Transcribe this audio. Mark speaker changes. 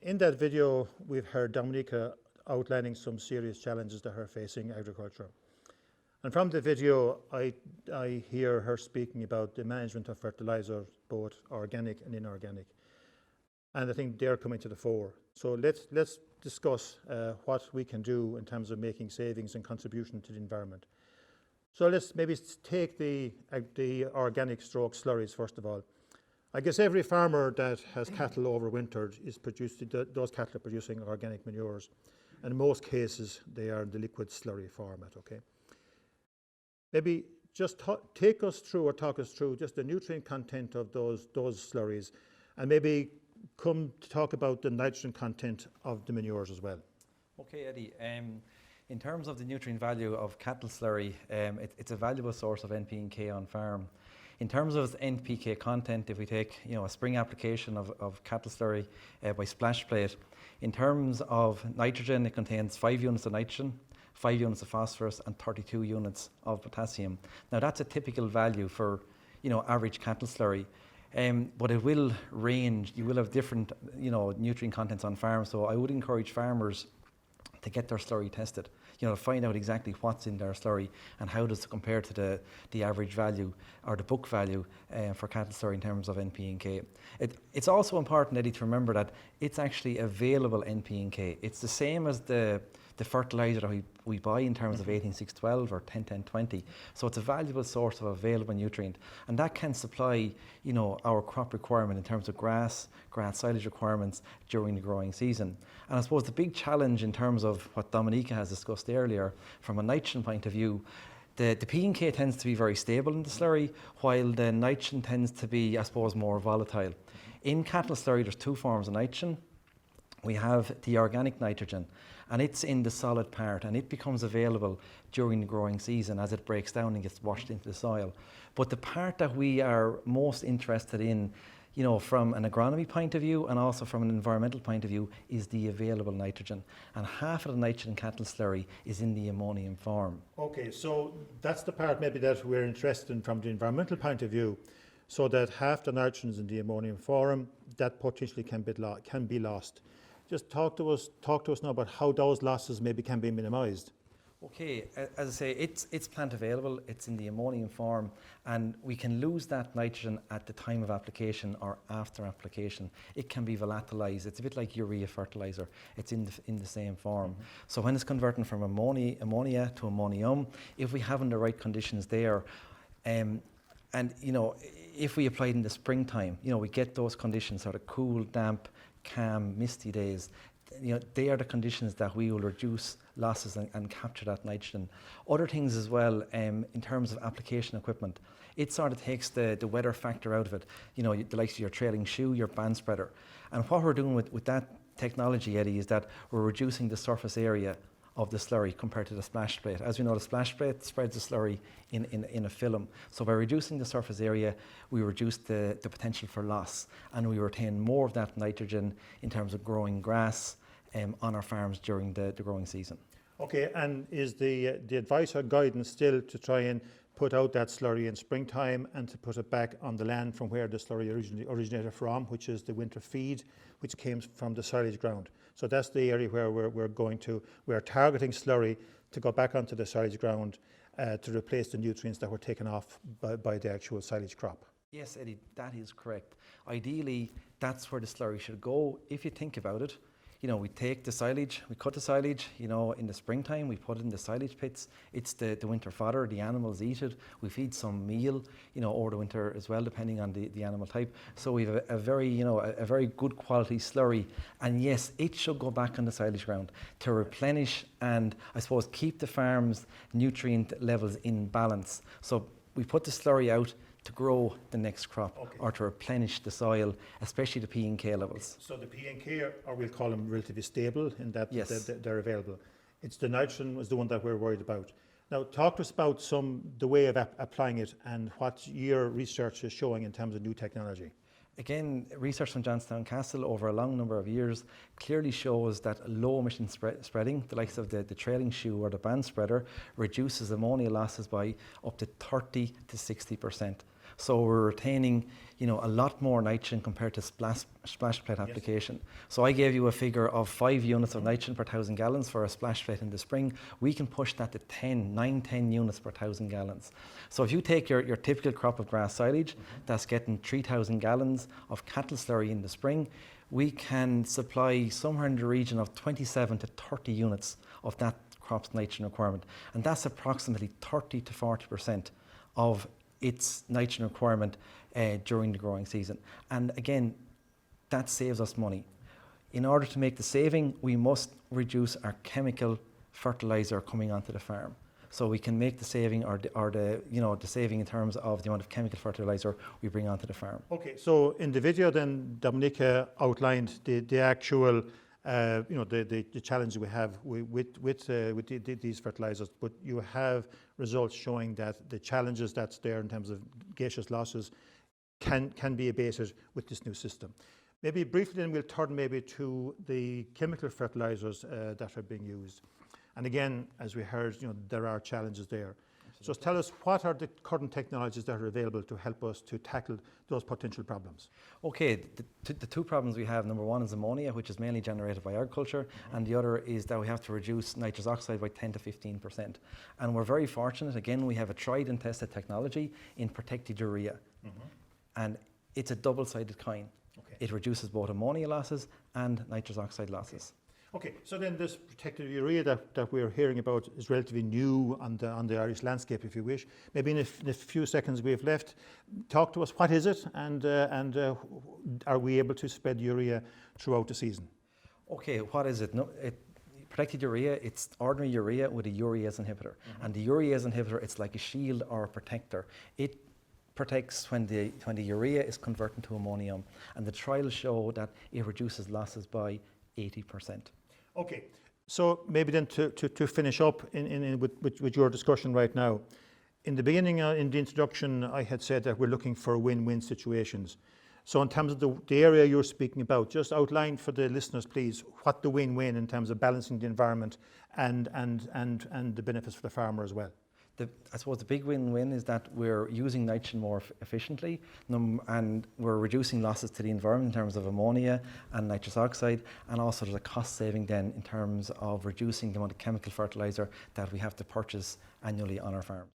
Speaker 1: In that video, we've heard Dominica outlining some serious challenges that are facing agriculture. And from the video, I hear her speaking about the management of fertilizers, both organic and inorganic. And I think they're coming to the fore. So let's discuss what we can do in terms of making savings and contribution to the environment. So let's maybe take the organic stroke slurries first of all. I guess every farmer that has cattle overwintered is those cattle are producing organic manures. And in most cases, they are in the liquid slurry format, okay? Maybe just talk us through just the nutrient content of those slurries, and maybe come to talk about the nitrogen content of the manures as well.
Speaker 2: Okay, Eddie. In terms of the nutrient value of cattle slurry, it's a valuable source of NP and K on farm. In terms of its NPK content, if we take a spring application of cattle slurry by splash plate, in terms of nitrogen, it contains 5 units of nitrogen, 5 units of phosphorus, and 32 units of potassium. Now that's a typical value for average cattle slurry. But it will range. You will have different nutrient contents on farms. So I would encourage farmers to get their slurry tested, find out exactly what's in their slurry and how does it compare to the average value or the book value for cattle slurry in terms of NP and K. It's also important, Eddie, to remember that it's actually available NP and K. It's the same as the fertilizer that we buy in terms of 18612 or 101020. So it's a valuable source of available nutrient, and that can supply our crop requirement in terms of grass silage requirements during the growing season. And I suppose the big challenge in terms of what Dominica has discussed earlier from a nitrogen point of view, the P and K tends to be very stable in the slurry, while the nitrogen tends to be, I suppose, more volatile. In cattle slurry, there's 2 forms of nitrogen. We have the organic nitrogen, and it's in the solid part, and it becomes available during the growing season as it breaks down and gets washed into the soil. But the part that we are most interested in, from an agronomy point of view and also from an environmental point of view, is the available nitrogen. And half of the nitrogen in cattle slurry is in the ammonium form.
Speaker 1: Okay, so that's the part maybe that we're interested in from the environmental point of view. So that half the nitrogen is in the ammonium form, that potentially can be lost. Just talk to us now about how those losses maybe can be minimized.
Speaker 2: Okay, as I say, it's plant available, it's in the ammonium form, and we can lose that nitrogen at the time of application or after application. It can be volatilized. It's a bit like urea fertilizer. It's in the same form. Mm-hmm. So when it's converting from ammonia to ammonium, if we have in the right conditions there, and if we apply it in the springtime, we get those conditions, sort of cool, damp, calm, misty days. They are the conditions that we will reduce losses and capture that nitrogen. Other things as well, in terms of application equipment, it sort of takes the weather factor out of it. The likes of your trailing shoe, your band spreader. And what we're doing with that technology, Eddie, is that we're reducing the surface area of the slurry compared to the splash plate. As we know, the splash plate spreads the slurry in a film. So by reducing the surface area, we reduce the potential for loss, and we retain more of that nitrogen in terms of growing grass on our farms during the growing season.
Speaker 1: Okay, and is the advice or guidance still to try and put out that slurry in springtime and to put it back on the land from where the slurry originated from, which is the winter feed, which came from the silage ground? So that's the area where we're targeting slurry to go back onto the silage ground to replace the nutrients that were taken off by the actual silage crop.
Speaker 2: Yes, Eddie, that is correct. Ideally, that's where the slurry should go. If you think about it, we take the silage, we cut the silage, in the springtime, we put it in the silage pits. It's the winter fodder, the animals eat it. We feed some meal, over the winter as well, depending on the animal type. So we have a very good quality slurry. And yes, it should go back on the silage ground to replenish and, I suppose, keep the farm's nutrient levels in balance. So we put the slurry out to grow the next crop, okay, or to replenish the soil, especially the P and K levels.
Speaker 1: So the P and K, or we'll call them relatively stable in that,
Speaker 2: yes,
Speaker 1: they're available. It's the nitrogen was the one that we're worried about. Now talk to us about the way of applying it and what your research is showing in terms of new technology.
Speaker 2: Again, research from Johnstown Castle over a long number of years clearly shows that low emission spreading, the likes of the trailing shoe or the band spreader, reduces ammonia losses by up to 30 to 60%. So we're retaining, you know, a lot more nitrogen compared to splash plate application. So I gave you a figure of 5 units of nitrogen per 1,000 gallons for a splash plate in the spring. We can push that to 10 units per 1,000 gallons. So if you take your typical crop of grass silage, that's getting 3,000 gallons of cattle slurry in the spring, we can supply somewhere in the region of 27 to 30 units of that crop's nitrogen requirement. And that's approximately 30 to 40% of its nitrogen requirement during the growing season. And again, that saves us money. In order to make the saving, we must reduce our chemical fertilizer coming onto the farm. So we can make the saving or the saving in terms of the amount of chemical fertilizer we bring onto the farm.
Speaker 1: Okay, so in the video then Dominica outlined the actual the challenge we have with these fertilizers, but you have results showing that the challenges that's there in terms of gaseous losses can be abated with this new system. Maybe briefly then we'll turn maybe to the chemical fertilizers that are being used. And again, as we heard, there are challenges there. Absolutely. So tell us, what are the current technologies that are available to help us to tackle those potential problems?
Speaker 2: Okay, the two problems we have, number one is ammonia, which is mainly generated by agriculture, and the other is that we have to reduce nitrous oxide by 10 to 15%. And we're very fortunate, again, we have a tried and tested technology in protected urea. And it's a double-sided coin. Okay. It reduces both ammonia losses and nitrous oxide losses.
Speaker 1: Okay, so then this protected urea that we're hearing about is relatively new on the Irish landscape, if you wish. Maybe in a few seconds we have left, talk to us, what is it, and are we able to spread urea throughout the season?
Speaker 2: Okay, what is it? Protected urea, it's ordinary urea with a urease inhibitor. And the urease inhibitor, it's like a shield or a protector. It protects when the urea is converted to ammonium. And the trials show that it reduces losses by 80%.
Speaker 1: Okay, so maybe then to finish up with your discussion right now. In the beginning, in the introduction, I had said that we're looking for win-win situations. So in terms of the area you're speaking about, just outline for the listeners, please, what the win-win in terms of balancing the environment and the benefits for the farmer as well.
Speaker 2: I suppose the big win-win is that we're using nitrogen more efficiently, and we're reducing losses to the environment in terms of ammonia and nitrous oxide, and also there's a cost saving then in terms of reducing the amount of chemical fertilizer that we have to purchase annually on our farms.